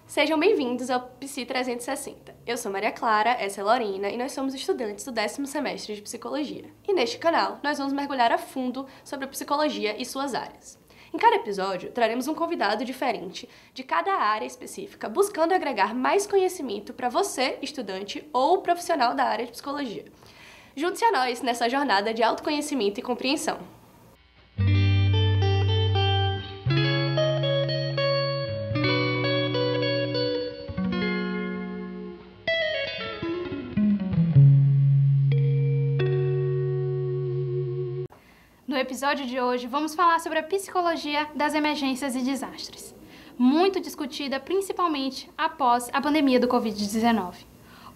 Sejam bem-vindos ao Psi 360. Eu sou Maria Clara, essa é Lorena e nós somos estudantes do 10º semestre de Psicologia. E neste canal, nós vamos mergulhar a fundo sobre a psicologia e suas áreas. Em cada episódio, traremos um convidado diferente de cada área específica, buscando agregar mais conhecimento para você, estudante ou profissional da área de psicologia. Junte-se a nós nessa jornada de autoconhecimento e compreensão. No episódio de hoje, vamos falar sobre a psicologia das emergências e desastres, muito discutida principalmente após a pandemia do Covid-19.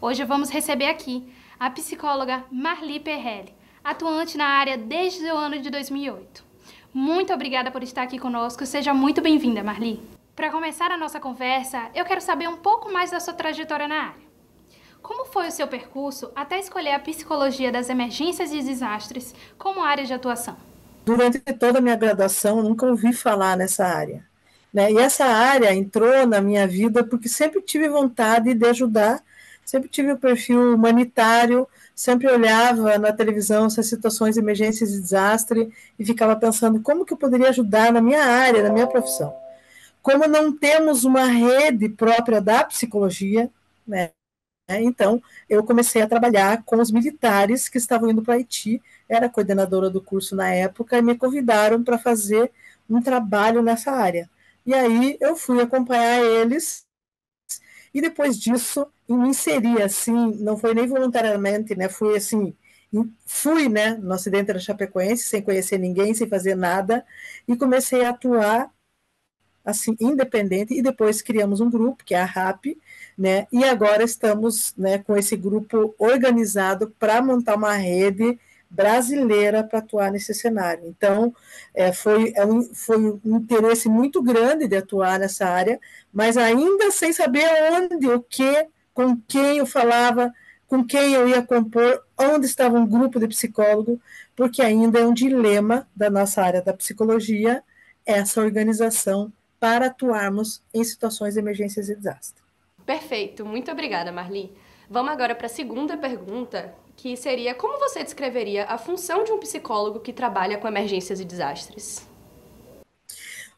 Hoje vamos receber aqui a psicóloga Marli Perrelli, atuante na área desde o ano de 2008. Muito obrigada por estar aqui conosco, seja muito bem-vinda, Marli. Para começar a nossa conversa, eu quero saber um pouco mais da sua trajetória na área. Como foi o seu percurso até escolher a psicologia das emergências e desastres como área de atuação? Durante toda a minha graduação, eu nunca ouvi falar nessa área, né? E essa área entrou na minha vida porque sempre tive vontade de ajudar, sempre tive o perfil humanitário, sempre olhava na televisão essas situações de emergências e desastre e ficava pensando como que eu poderia ajudar na minha área, na minha profissão. Como não temos uma rede própria da psicologia, né? Então, eu comecei a trabalhar com os militares que estavam indo para Haiti, era coordenadora do curso na época, e me convidaram para fazer um trabalho nessa área. E aí eu fui acompanhar eles, e depois disso eu me inseri, assim, não foi nem voluntariamente, né, fui assim, né, no acidente da Chapecoense, sem conhecer ninguém, sem fazer nada, e comecei a atuar assim, independente, e depois criamos um grupo, que é a RAP, né, e agora estamos, né, com esse grupo organizado para montar uma rede brasileira para atuar nesse cenário. Então, foi um interesse muito grande de atuar nessa área, mas ainda sem saber onde, o que, com quem eu falava, com quem eu ia compor, onde estava um grupo de psicólogo, porque ainda é um dilema da nossa área da psicologia, essa organização para atuarmos em situações de emergências e desastre. Perfeito, muito obrigada, Marli. Vamos agora para a segunda pergunta, que seria como você descreveria a função de um psicólogo que trabalha com emergências e desastres?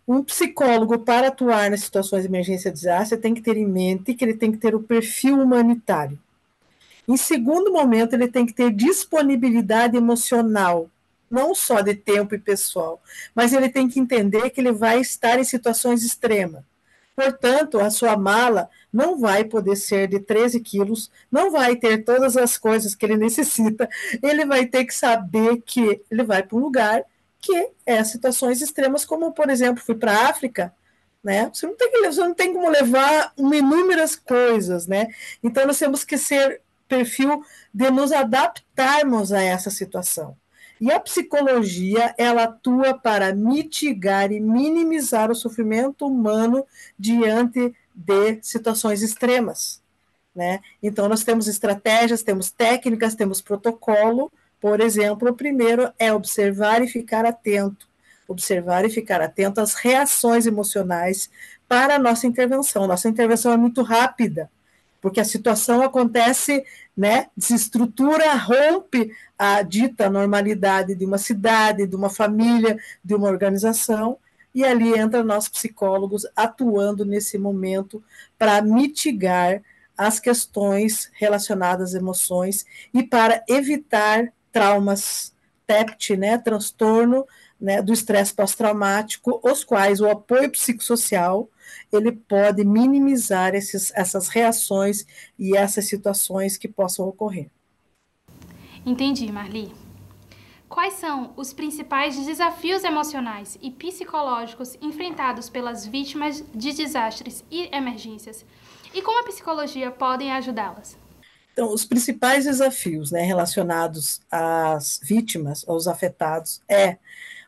Um psicólogo, para atuar nas situações de emergência e desastre, tem que ter em mente que ele tem que ter o perfil humanitário. Em segundo momento, ele tem que ter disponibilidade emocional, não só de tempo e pessoal, mas ele tem que entender que ele vai estar em situações extremas. Portanto, a sua mala não vai poder ser de 13 quilos, não vai ter todas as coisas que ele necessita, ele vai ter que saber que ele vai para um lugar que é situações extremas, como, por exemplo, fui para a África, né? Você não tem como levar inúmeras coisas, né? Então, nós temos que ser perfil de nos adaptarmos a essa situação. E a psicologia, ela atua para mitigar e minimizar o sofrimento humano diante de situações extremas, né? Então, nós temos estratégias, temos técnicas, temos protocolo. Por exemplo, o primeiro é observar e ficar atento. Observar e ficar atento às reações emocionais para a nossa intervenção. Nossa intervenção é muito rápida, porque a situação acontece, né, desestrutura, rompe a dita normalidade de uma cidade, de uma família, de uma organização, e ali entra nós psicólogos atuando nesse momento para mitigar as questões relacionadas às emoções e para evitar traumas TEPT, né, transtorno, né, do estresse pós-traumático, os quais o apoio psicossocial ele pode minimizar essas reações e essas situações que possam ocorrer. Entendi, Marli. Quais são os principais desafios emocionais e psicológicos enfrentados pelas vítimas de desastres e emergências? E como a psicologia pode ajudá-las? Então, os principais desafios, né, relacionados às vítimas, aos afetados, é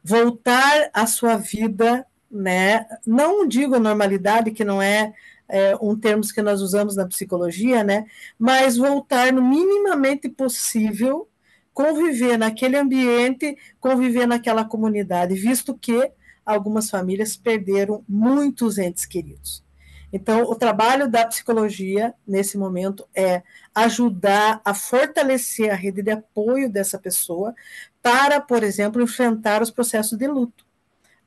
voltar à sua vida, né? Não digo normalidade, que não é um termo que nós usamos na psicologia, né? Mas voltar no minimamente possível, conviver naquele ambiente, conviver naquela comunidade, visto que algumas famílias perderam muitos entes queridos. Então, o trabalho da psicologia, nesse momento, é ajudar a fortalecer a rede de apoio dessa pessoa para, por exemplo, enfrentar os processos de luto.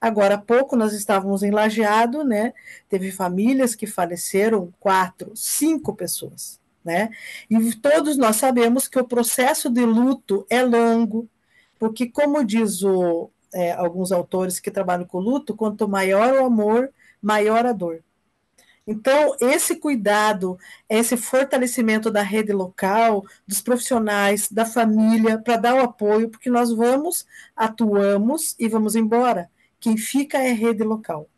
Agora há pouco nós estávamos em Lajeado, né? Teve famílias que faleceram, 4, 5 pessoas, né? E todos nós sabemos que o processo de luto é longo, porque, como diz alguns autores que trabalham com luto, quanto maior o amor, maior a dor. Então, esse cuidado, esse fortalecimento da rede local, dos profissionais, da família, para dar o apoio, porque nós atuamos e vamos embora. Quem fica é a rede local.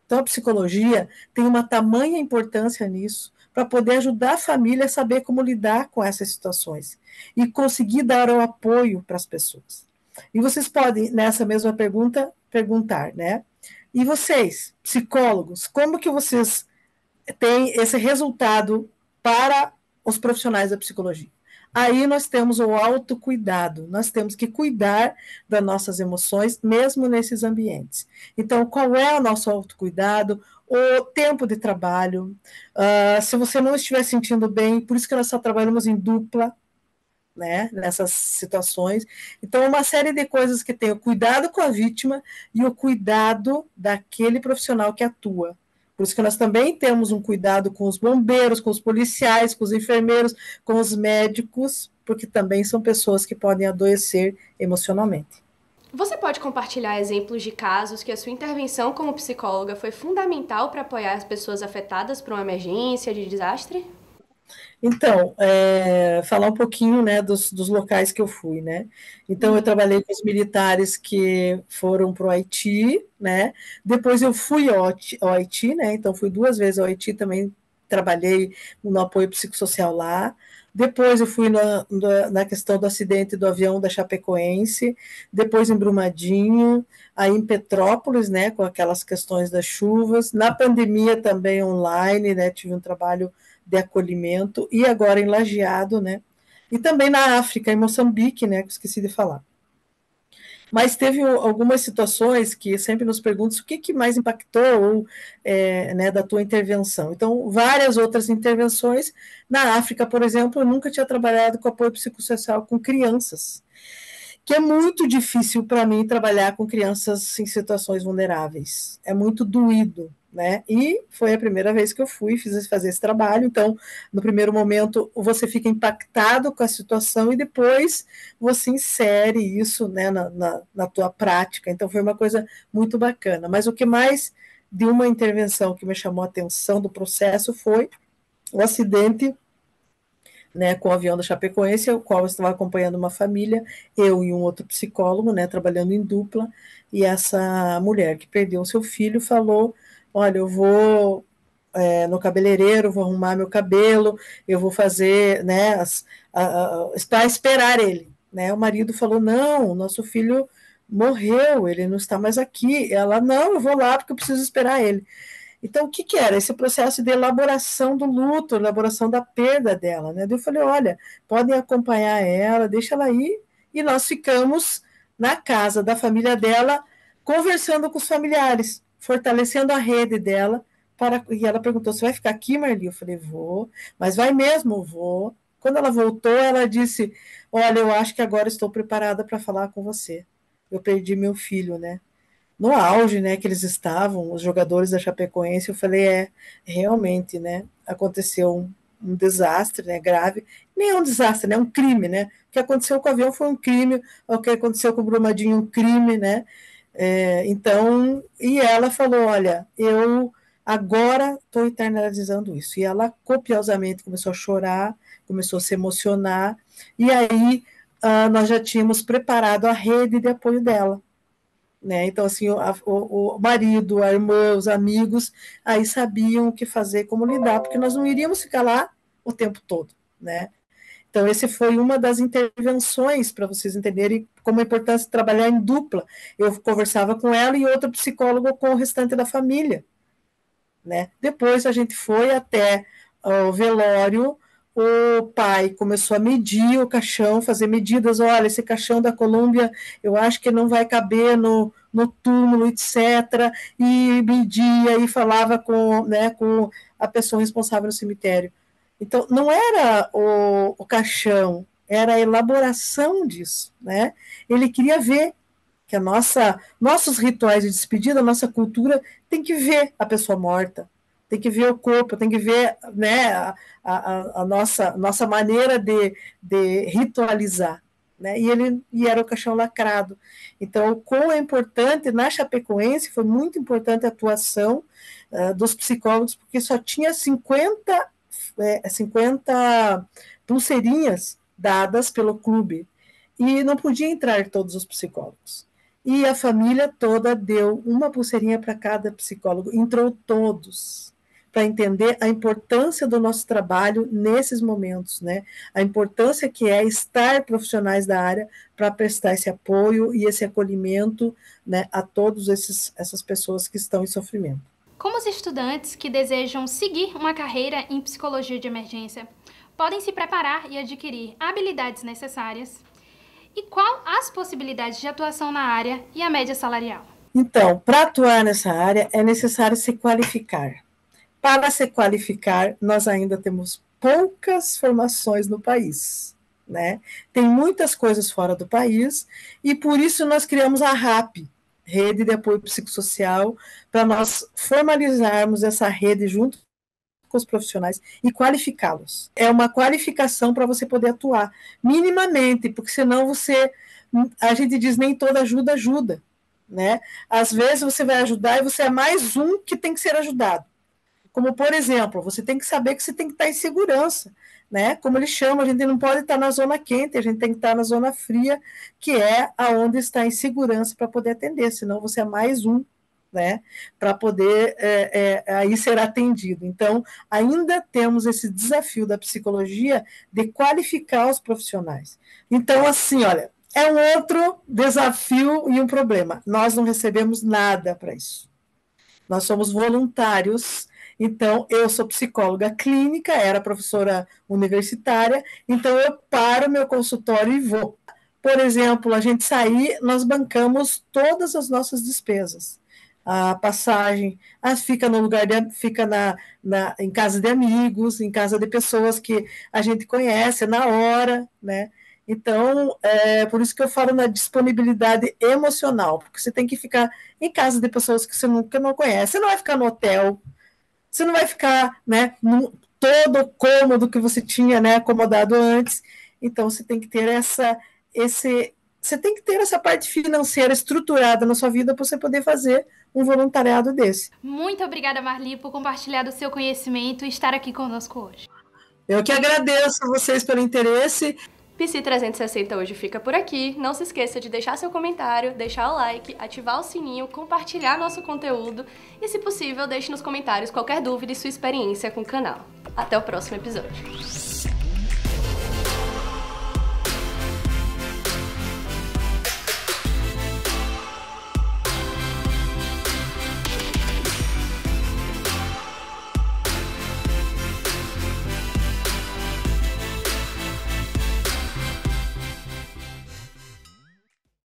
Então, a psicologia tem uma tamanha importância nisso, para poder ajudar a família a saber como lidar com essas situações e conseguir dar o apoio para as pessoas. E vocês podem, nessa mesma pergunta, perguntar, né? E vocês, psicólogos, como que vocês têm esse resultado para os profissionais da psicologia? Aí nós temos o autocuidado, nós temos que cuidar das nossas emoções, mesmo nesses ambientes. Então, qual é o nosso autocuidado? O tempo de trabalho. Se você não estiver sentindo bem, por isso que nós só trabalhamos em dupla, né, nessas situações. Então, uma série de coisas que tem o cuidado com a vítima e o cuidado daquele profissional que atua. Por isso que nós também temos um cuidado com os bombeiros, com os policiais, com os enfermeiros, com os médicos, porque também são pessoas que podem adoecer emocionalmente. Você pode compartilhar exemplos de casos que a sua intervenção como psicóloga foi fundamental para apoiar as pessoas afetadas por uma emergência de desastre? Então, falar um pouquinho, né, dos locais que eu fui, né? Então, eu trabalhei com os militares que foram para o Haiti, né? Depois eu fui ao Haiti, né? Então, fui 2 vezes ao Haiti, também trabalhei no apoio psicossocial lá. Depois eu fui na questão do acidente do avião da Chapecoense, depois em Brumadinho, aí em Petrópolis, né, com aquelas questões das chuvas. Na pandemia também online, né, tive um trabalho de acolhimento, e agora em Lajeado, né? E também na África, em Moçambique, né? Que eu esqueci de falar. Mas teve algumas situações que sempre nos perguntam o que mais impactou né, da tua intervenção. Então, várias outras intervenções. Na África, por exemplo, eu nunca tinha trabalhado com apoio psicossocial com crianças, que é muito difícil para mim trabalhar com crianças em situações vulneráveis. É muito doído, né? E foi a primeira vez que eu fui fazer esse trabalho. Então, no primeiro momento, você fica impactado com a situação e depois você insere isso, né, na tua prática. Então, foi uma coisa muito bacana. Mas o que mais de uma intervenção que me chamou a atenção do processo foi o acidente, né, com o avião da Chapecoense, o qual eu estava acompanhando uma família, eu e um outro psicólogo, né, trabalhando em dupla, e essa mulher que perdeu seu filho falou, olha, eu vou no cabeleireiro, vou arrumar meu cabelo, eu vou fazer, né, para esperar ele, né, o marido falou, não, nosso filho morreu, ele não está mais aqui, ela, não, eu vou lá porque eu preciso esperar ele. Então, o que era? Esse processo de elaboração do luto, elaboração da perda dela, né? Eu falei, olha, podem acompanhar ela, deixa ela ir, e nós ficamos na casa da família dela, conversando com os familiares, fortalecendo a rede dela, e ela perguntou, você vai ficar aqui, Marli? Eu falei, vou, mas vai mesmo? Vou. Quando ela voltou, ela disse, olha, eu acho que agora estou preparada para falar com você. Eu perdi meu filho, né? No auge, né, que eles estavam, os jogadores da Chapecoense, eu falei, realmente, né, aconteceu um desastre, né, grave, nem é um desastre, né, um crime, né, o que aconteceu com o avião foi um crime, o que aconteceu com o Brumadinho um crime, né, então, e ela falou, olha, eu agora estou internalizando isso, e ela copiosamente começou a chorar, começou a se emocionar, e aí nós já tínhamos preparado a rede de apoio dela, né? Então, assim, o marido, a irmã, os amigos, aí sabiam o que fazer, como lidar, porque nós não iríamos ficar lá o tempo todo, né? Então, esse foi uma das intervenções, para vocês entenderem como é importante trabalhar em dupla. Eu conversava com ela e outro psicólogo com o restante da família, né? Depois a gente foi até o velório, o pai começou a medir o caixão, fazer medidas, olha, esse caixão da Colômbia, eu acho que não vai caber no túmulo, etc., e media e falava com a pessoa responsável no cemitério. Então, não era o caixão, era a elaboração disso, né? Ele queria ver que nossos rituais de despedida, a nossa cultura, tem que ver a pessoa morta, tem que ver o corpo, tem que ver, né, a nossa maneira de ritualizar. Né? E era o caixão lacrado. Então, o quão é importante, na Chapecoense, foi muito importante a atuação dos psicólogos, porque só tinha 50 pulseirinhas dadas pelo clube, e não podia entrar todos os psicólogos. E a família toda deu uma pulseirinha para cada psicólogo, entrou todos, para entender a importância do nosso trabalho nesses momentos, né? A importância que é estar profissionais da área para prestar esse apoio e esse acolhimento, né, a todas essas pessoas que estão em sofrimento. Como os estudantes que desejam seguir uma carreira em psicologia de emergência podem se preparar e adquirir habilidades necessárias? E qual as possibilidades de atuação na área e a média salarial? Então, para atuar nessa área é necessário se qualificar. Para se qualificar, nós ainda temos poucas formações no país, né? Tem muitas coisas fora do país e por isso nós criamos a RAP, Rede de Apoio Psicossocial, para nós formalizarmos essa rede junto com os profissionais e qualificá-los. É uma qualificação para você poder atuar, minimamente, porque senão a gente diz nem toda ajuda ajuda, né? Às vezes você vai ajudar e você é mais um que tem que ser ajudado. Como, por exemplo, você tem que saber que você tem que estar em segurança, né? Como eles chamam, a gente não pode estar na zona quente, a gente tem que estar na zona fria, que é aonde está em segurança para poder atender, senão você é mais um, né? Para poder aí ser atendido. Então, ainda temos esse desafio da psicologia de qualificar os profissionais. Então, assim, olha, é um outro desafio e um problema. Nós não recebemos nada para isso. Nós somos voluntários. Então, eu sou psicóloga clínica, era professora universitária, então eu paro meu consultório e vou. Por exemplo, a gente sair, nós bancamos todas as nossas despesas. A passagem, fica no lugar fica em casa de amigos, em casa de pessoas que a gente conhece na hora, né? Então, por isso que eu falo na disponibilidade emocional, porque você tem que ficar em casa de pessoas que você nunca não conhece. Você não vai ficar no hotel, você não vai ficar, né, todo o cômodo que você tinha, né, acomodado antes. Então, você tem que ter você tem que ter essa parte financeira estruturada na sua vida para você poder fazer um voluntariado desse. Muito obrigada, Marli, por compartilhar do seu conhecimento e estar aqui conosco hoje. Eu que agradeço a vocês pelo interesse. Psi 360 hoje fica por aqui. Não se esqueça de deixar seu comentário, deixar o like, ativar o sininho, compartilhar nosso conteúdo e, se possível, deixe nos comentários qualquer dúvida e sua experiência com o canal. Até o próximo episódio.